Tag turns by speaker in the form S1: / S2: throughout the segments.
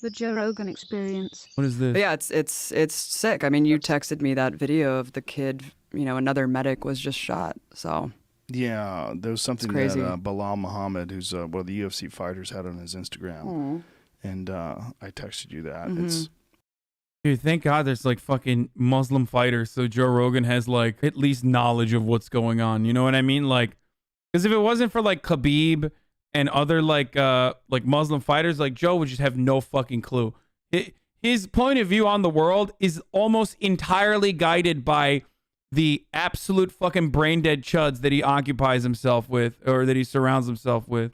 S1: The Joe Rogan Experience.
S2: What is this?
S3: But yeah, it's sick. I mean, you texted me that video of the kid. You know, another medic was just shot. So
S4: Yeah, there was something
S3: crazy.
S4: that Bilal Muhammad, who's one of the UFC fighters, had on his Instagram, and I texted you that. It's
S2: Dude, thank God there's like fucking Muslim fighters, so Joe Rogan has like at least knowledge of what's going on. You know what I mean? Like, because if it wasn't for like Khabib and other like Muslim fighters, like Joe would just have no fucking clue. His point of view on the world is almost entirely guided by the absolute fucking brain dead chuds that he occupies himself with, or that he surrounds himself with.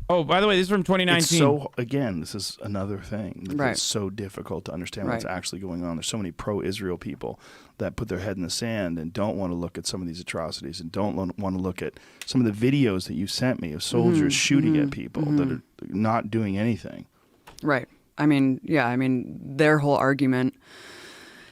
S2: Oh, by the way, this is from 2019.
S4: It's so, again, this is another thing.
S3: Right.
S4: It's so difficult to understand what's actually going on. There's so many pro-Israel people that put their head in the sand and don't want to look at some of these atrocities and don't want to look at some of the videos that you sent me of soldiers shooting at people that are not doing anything.
S3: Right. I mean, yeah, I mean, their whole argument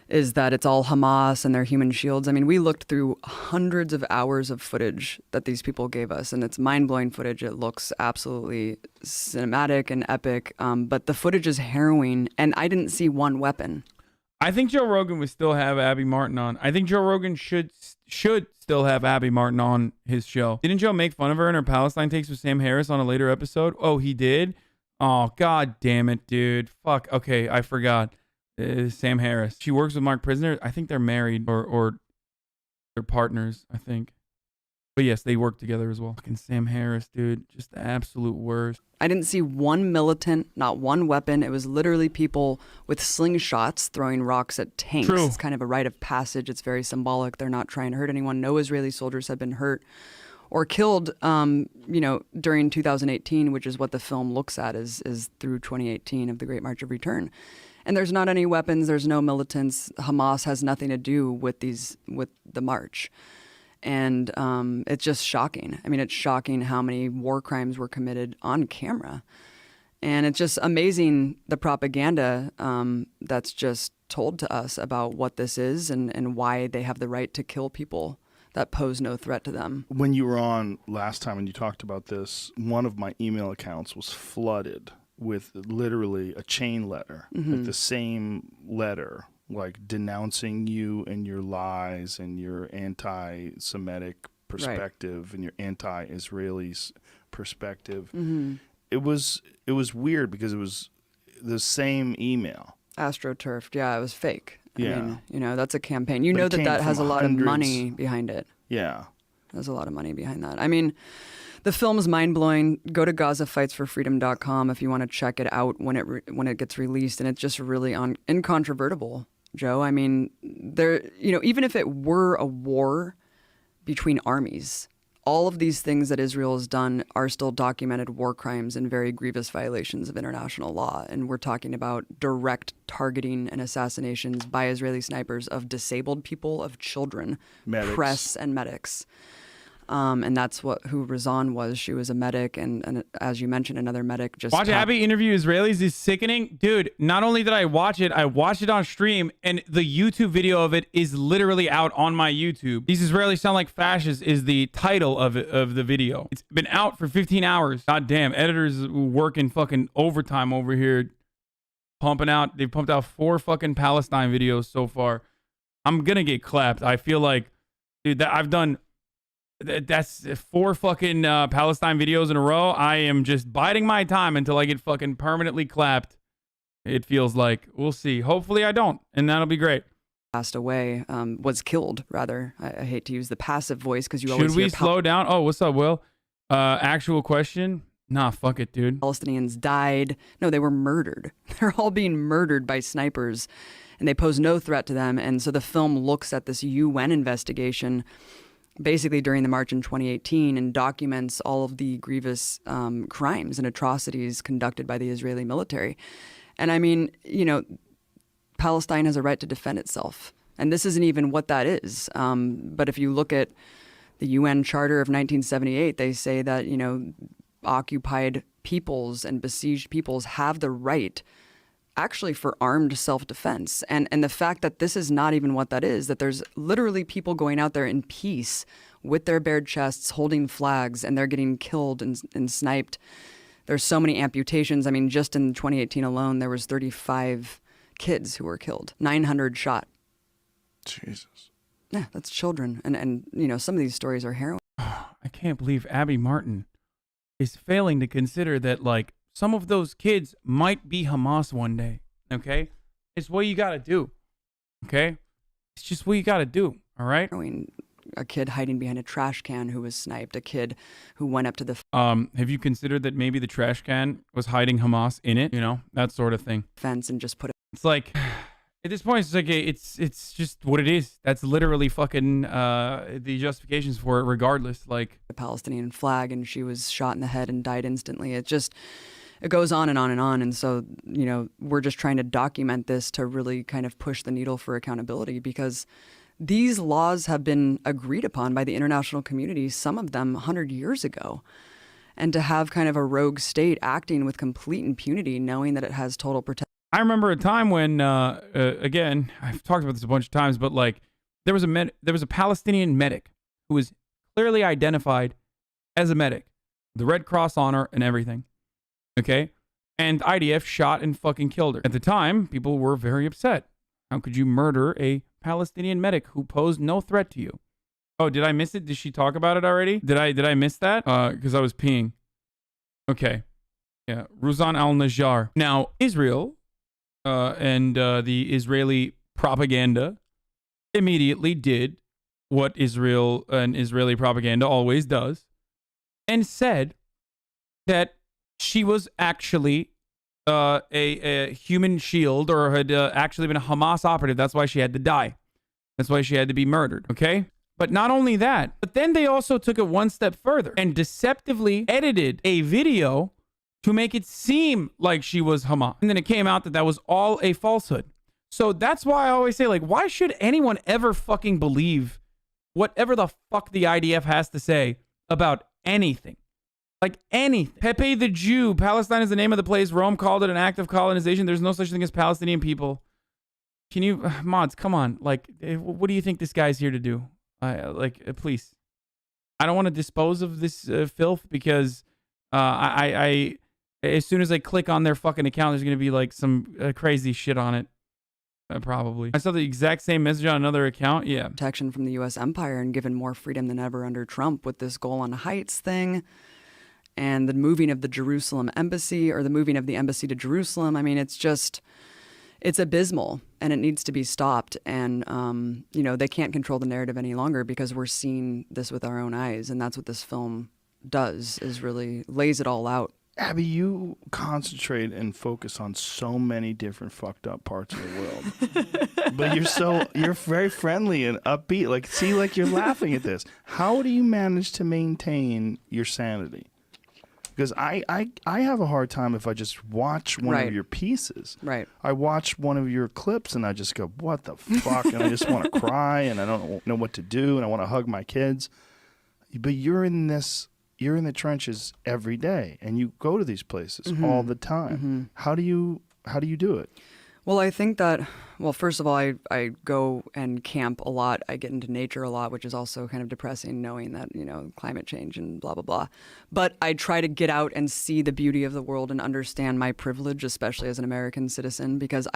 S3: is that it's all Hamas and their human shields. I mean, we looked through hundreds of hours of footage that these people gave us, and it's mind-blowing footage. It looks absolutely cinematic and epic, but the footage is harrowing, and I didn't see one weapon.
S2: I think Joe Rogan would still have Abby Martin on. I think Joe Rogan should still have Abby Martin on his show. Didn't Joe make fun of her in her Palestine takes with Sam Harris on a later episode? Oh, he did? Oh, god damn it, dude. Fuck. Okay, I forgot. Sam Harris. She works with Mark Prisoner. I think they're married or they're partners, I think. But yes, they work together as well. Fucking Sam Harris, dude. Just the absolute worst.
S3: I didn't see one militant, not one weapon. It was literally people with slingshots throwing rocks at tanks.
S2: True.
S3: It's kind of a rite of passage. It's very symbolic. They're not trying to hurt anyone. No Israeli soldiers have been hurt or killed, during 2018, which is what the film looks at, is through 2018 of the Great March of Return. And there's not any weapons. There's no militants. Hamas has nothing to do with the march. And it's just shocking. I mean, it's shocking how many war crimes were committed on camera. And it's just amazing the propaganda that's just told to us about what this is and why they have the right to kill people that pose no threat to them.
S4: When you were on last time and you talked about this, one of my email accounts was flooded with literally a chain letter, like the same letter, like denouncing you and your lies and your anti-Semitic perspective and your anti-Israeli perspective. It was weird because it was the same email.
S3: AstroTurfed, yeah, it was fake.
S4: Yeah.
S3: I mean, that's a campaign. You
S4: But
S3: know
S4: it came
S3: that has a
S4: from
S3: lot
S4: hundreds.
S3: of money behind it.
S4: Yeah.
S3: There's a lot of money behind that. I mean, the film's mind-blowing. Go to GazaFightsForFreedom.com if you want to check it out when it gets released, and it's just really incontrovertible, Joe. I mean, even if it were a war between armies, all of these things that Israel has done are still documented war crimes and very grievous violations of international law. And we're talking about direct targeting and assassinations by Israeli snipers of disabled people, of children,
S4: Medics.
S3: press, and medics. And that's who Razan was. She was a medic, and as you mentioned, another medic just
S2: Watch Abby interview Israelis is sickening. Dude, not only did I watch it on stream, and the YouTube video of it is literally out on my YouTube. These Israelis sound like fascists is the title of the video. It's been out for 15 hours. God damn, editors working fucking overtime over here, pumping out. They've pumped out 4 fucking Palestine videos so far. I'm gonna get clapped. I feel like, dude, that I've done... That's 4 fucking Palestine videos in a row. I am just biding my time until I get fucking permanently clapped. It feels like. We'll see. Hopefully I don't, and that'll be great.
S3: Passed away, was killed, rather. I hate to use the passive voice because you always
S2: Should we
S3: hear
S2: slow down? Oh, what's up, Will? Actual question? Nah, fuck it, dude.
S3: Palestinians died. No, they were murdered. They're all being murdered by snipers, and they pose no threat to them. And so the film looks at this UN investigation basically during the march in 2018 and documents all of the grievous crimes and atrocities conducted by the Israeli military. And I mean, Palestine has a right to defend itself. And this isn't even what that is. But if you look at the UN Charter of 1978, they say that, occupied peoples and besieged peoples have the right actually for armed self-defense. And the fact that this is not even what that is, that there's literally people going out there in peace with their bared chests, holding flags, and they're getting killed and sniped. There's so many amputations. I mean, just in 2018 alone, there was 35 kids who were killed, 900 shot.
S4: Jesus.
S3: Yeah, that's children. And you know, some of these stories are harrowing.
S2: I can't believe Abby Martin is failing to consider that, like, some of those kids might be Hamas one day. Okay? It's what you got to do. Okay? It's just what you got to do. All right?
S3: A kid hiding behind a trash can who was sniped. A kid who went up to the
S2: have you considered that maybe the trash can was hiding Hamas in it? You know, that sort of thing.
S3: fence and just put it.
S2: It's like, at this point, it's like it's just what it is. That's literally fucking the justifications for it, regardless. Like
S3: The Palestinian flag, and she was shot in the head and died instantly. It goes on and on and on. And so, you know, we're just trying to document this to really kind of push the needle for accountability, because these laws have been agreed upon by the international community, some of them 100 years ago. And to have kind of a rogue state acting with complete impunity, knowing that it has total protection.
S2: I remember a time when, again, I've talked about this a bunch of times, but like there was a Palestinian medic who was clearly identified as a medic, the Red Cross honor and everything. Okay, and IDF shot and fucking killed her. At the time, people were very upset. How could you murder a Palestinian medic who posed no threat to you? Oh, did I miss it? Did she talk about it already? Did I miss that? Because I was peeing. Okay, yeah, Ruzan al-Najjar. Now Israel. And the Israeli propaganda immediately did what Israel and Israeli propaganda always does, and said that she was actually a human shield, or had actually been a Hamas operative. That's why she had to die. That's why she had to be murdered. Okay? But not only that, but then they also took it one step further and deceptively edited a video to make it seem like she was Hamas. And then it came out that that was all a falsehood. So that's why I always say, like, why should anyone ever fucking believe whatever the fuck the IDF has to say about anything? Like anything. Pepe the Jew. Palestine is the name of the place. Rome called it an act of colonization. There's no such thing as Palestinian people. Can you, mods, come on. Like, what do you think this guy's here to do? Please. I don't want to dispose of this filth, because as soon as I click on their fucking account, there's going to be like some crazy shit on it. Probably. I saw the exact same message on another account. Yeah.
S3: Protection from the U.S. empire and given more freedom than ever under Trump with this Golan Heights thing and the moving of the Jerusalem embassy, or the moving of the embassy to Jerusalem. I mean, it's abysmal, and it needs to be stopped. And, you know, they can't control the narrative any longer, because we're seeing this with our own eyes. And that's what this film does, is really lays it all out.
S4: Abby, you concentrate and focus on so many different fucked up parts of the world. But you're very friendly and upbeat. Like, see, like you're laughing at this. How do you manage to maintain your sanity? Because I have a hard time if I just watch one of your pieces.
S3: Right.
S4: I watch one of your clips and I just go, what the fuck? And I just want to cry, and I don't know what to do, and I want to hug my kids. But you're in the trenches every day, and you go to these places all the time. How do you do it?
S3: Well, I think that, first of all, I go and camp a lot. I get into nature a lot, which is also kind of depressing, knowing that, you know, climate change and blah, blah, blah. But I try to get out and see the beauty of the world and understand my privilege, especially as an American citizen, because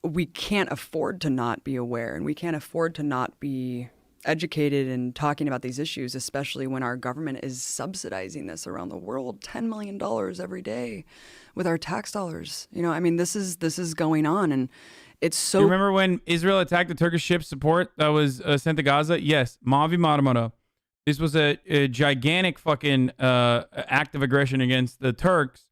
S3: we can't afford to not be aware, and we can't afford to not be educated and talking about these issues, especially when our government is subsidizing this around the world, $10 million every day with our tax dollars. You know, I mean, this is going on, and it's so.
S2: You remember when Israel attacked the Turkish ship support that was sent to Gaza? Yes, Mavi Marmara. This was a gigantic fucking act of aggression against the Turks.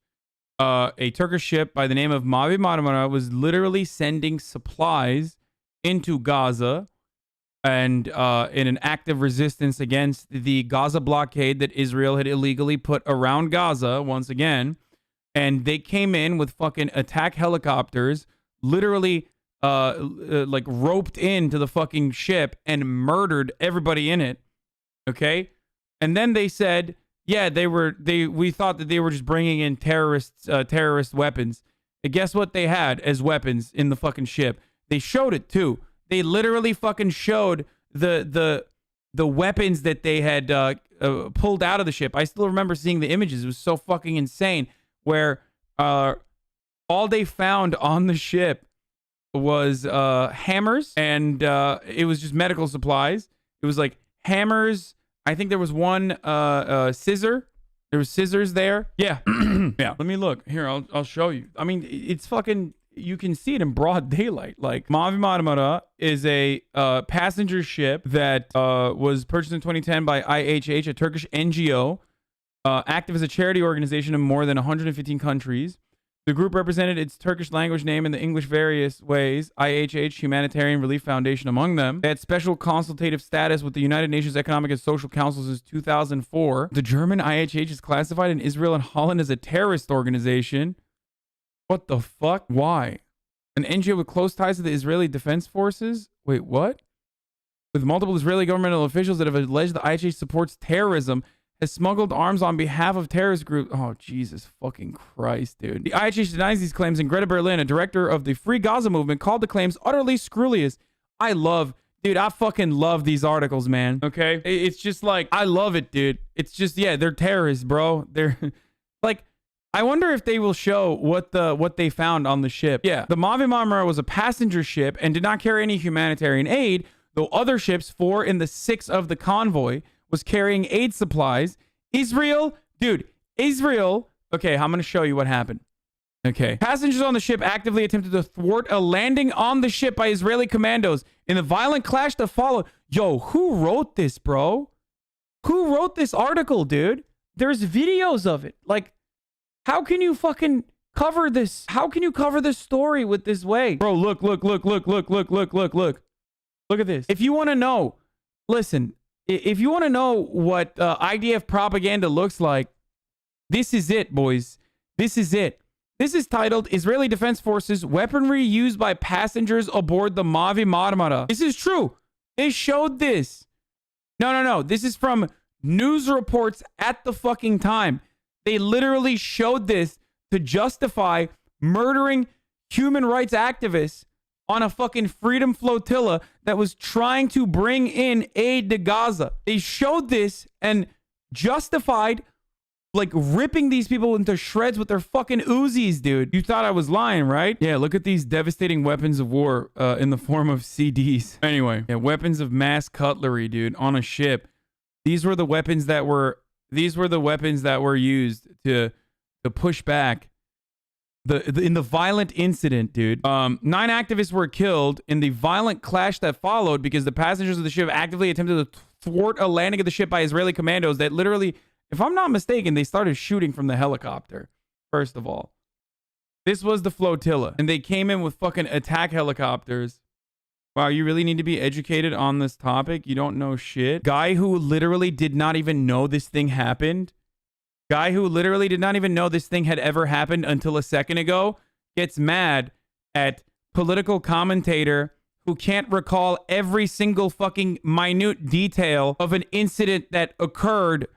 S2: A Turkish ship by the name of Mavi Marmara was literally sending supplies into Gaza, and in an act of resistance against the Gaza blockade that Israel had illegally put around Gaza once again. And they came in with fucking attack helicopters, literally like roped into the fucking ship and murdered everybody in it. Okay? And then they said, yeah, we thought that they were just bringing in terrorist weapons. And guess what they had as weapons in the fucking ship? They showed it too. They literally fucking showed the the weapons that they had pulled out of the ship. I still remember seeing the images. It was so fucking insane. Where all they found on the ship was hammers, and it was just medical supplies. It was like hammers. I think there was one scissor. There was scissors there. Yeah. Yeah. Let me look. Here, I'll show you. I mean, it's fucking, you can see it in broad daylight. Like, Mavi Marmara is a passenger ship that was purchased in 2010 by IHH, a Turkish NGO, active as a charity organization in more than 115 countries. The group represented its Turkish language name in the English various ways, IHH, Humanitarian Relief Foundation among them. They had special consultative status with the United Nations Economic and Social Council since 2004. The German IHH is classified in Israel and Holland as a terrorist organization. What the fuck? Why? An NGO with close ties to the Israeli Defense Forces? Wait, what? With multiple Israeli governmental officials that have alleged the IHH supports terrorism, has smuggled arms on behalf of terrorist groups. Oh, Jesus fucking Christ, dude. The IHH denies these claims, and Greta Berlin, a director of the Free Gaza movement, called the claims utterly scurrilous. Dude, I fucking love these articles, man. Okay? It's just like, I love it, dude. It's just, yeah, they're terrorists, bro. They're like, I wonder if they will show what they found on the ship. Yeah, the Mavi Marmara was a passenger ship and did not carry any humanitarian aid, though other ships, 4 in the 6 of the convoy, was carrying aid supplies. Israel, okay, I'm going to show you what happened. Okay. Passengers on the ship actively attempted to thwart a landing on the ship by Israeli commandos in the violent clash that followed. Yo, who wrote this, bro? Who wrote this article, dude? There's videos of it. Like, how can you fucking cover this? How can you cover this story with this way? Bro, look. Look at this. If you want to know, listen, if you want to know what IDF propaganda looks like, this is it, boys. This is it. This is titled Israeli Defense Forces Weaponry Used by Passengers Aboard the Mavi Marmara. This is true. They showed this. No. This is from news reports at the fucking time. They literally showed this to justify murdering human rights activists on a fucking freedom flotilla that was trying to bring in aid to Gaza. They showed this and justified like ripping these people into shreds with their fucking Uzis, dude. You thought I was lying, right? Yeah, look at these devastating weapons of war in the form of CDs. Anyway, yeah, weapons of mass cutlery, dude, on a ship. These were the weapons that were used to push back in the violent incident, dude. 9 activists were killed in the violent clash that followed because the passengers of the ship actively attempted to thwart a landing of the ship by Israeli commandos that literally, if I'm not mistaken, they started shooting from the helicopter. First of all, this was the flotilla, and they came in with fucking attack helicopters. Wow, you really need to be educated on this topic. You don't know shit. Guy who literally did not even know this thing happened. Guy who literally did not even know this thing had ever happened until a second ago gets mad at political commentator who can't recall every single fucking minute detail of an incident that occurred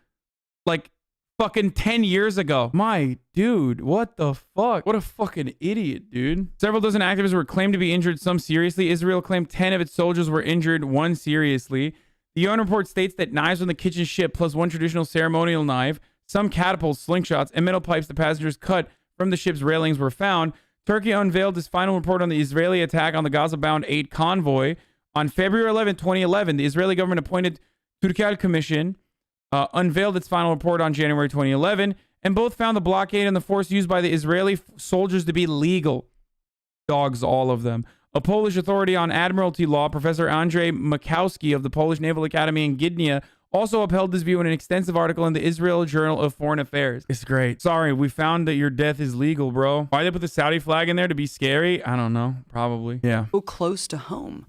S2: like fucking 10 years ago. My dude, what the fuck? What a fucking idiot, dude. Several dozen activists were claimed to be injured, some seriously. Israel claimed 10 of its soldiers were injured, 1 seriously. The UN report states that knives on the kitchen ship plus 1 traditional ceremonial knife, some catapults, slingshots, and metal pipes the passengers cut from the ship's railings were found. Turkey unveiled its final report on the Israeli attack on the Gaza-bound aid convoy. On February 11, 2011, the Israeli government appointed Turkel Commission unveiled its final report on January 2011, and both found the blockade and the force used by the Israeli soldiers to be legal. Dogs, all of them. A Polish authority on admiralty law, Professor Andrzej Makowski of the Polish Naval Academy in Gdynia, also upheld this view in an extensive article in the Israel Journal of Foreign Affairs. It's great. Sorry, we found that your death is legal, bro. Why they put the Saudi flag in there? To be scary? I don't know. Probably. Yeah.
S3: So close to home.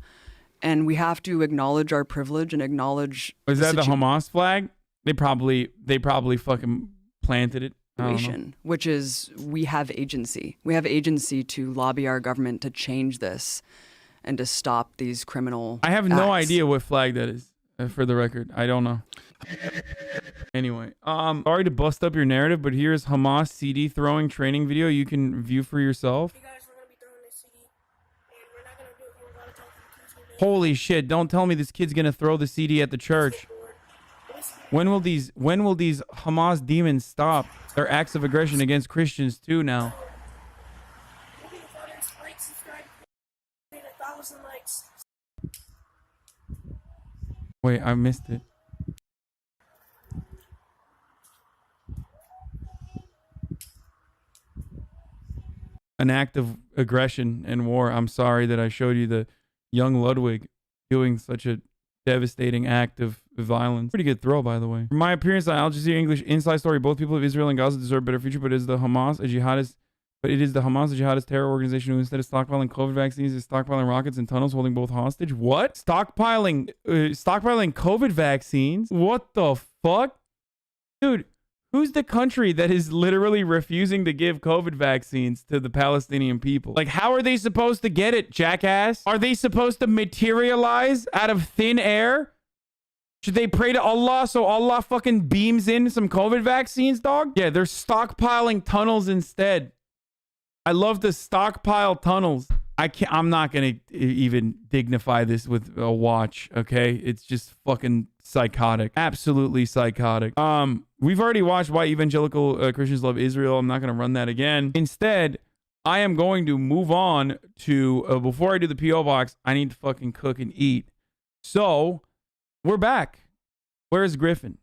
S3: And we have to acknowledge our privilege and acknowledge...
S2: Is that the Hamas flag? They probably fucking planted it.
S3: Which is, we have agency. We have agency to lobby our government to change this and to stop these criminal
S2: I have no idea what flag that is. For the record, I don't know. Anyway, sorry to bust up your narrative, but here's Hamas CD throwing training video you can view for yourself. Holy shit, don't tell me this kid's gonna throw the CD at the church. When will these Hamas demons stop their acts of aggression against Christians too now? Wait, I missed it. An act of aggression and war. I'm sorry that I showed you the young Ludwig doing such a devastating act of violence. Pretty good throw, by the way. From my appearance on Al Jazeera English Inside Story, both people of Israel and Gaza deserve a better future, but it is the Hamas, a jihadist terror organization who instead of stockpiling COVID vaccines is stockpiling rockets and tunnels holding both hostage. What? Stockpiling COVID vaccines? What the fuck? Dude, who's the country that is literally refusing to give COVID vaccines to the Palestinian people? Like, how are they supposed to get it, jackass? Are they supposed to materialize out of thin air? Should they pray to Allah so Allah fucking beams in some COVID vaccines, dog? Yeah, they're stockpiling tunnels instead. I love to stockpile tunnels. I'm not going to even dignify this with a watch, okay? It's just fucking psychotic. Absolutely psychotic. We've already watched Why Evangelical Christians Love Israel. I'm not going to run that again. Instead, I am going to move on to, before I do the P.O. box, I need to fucking cook and eat. So, we're back. Where's Griffin?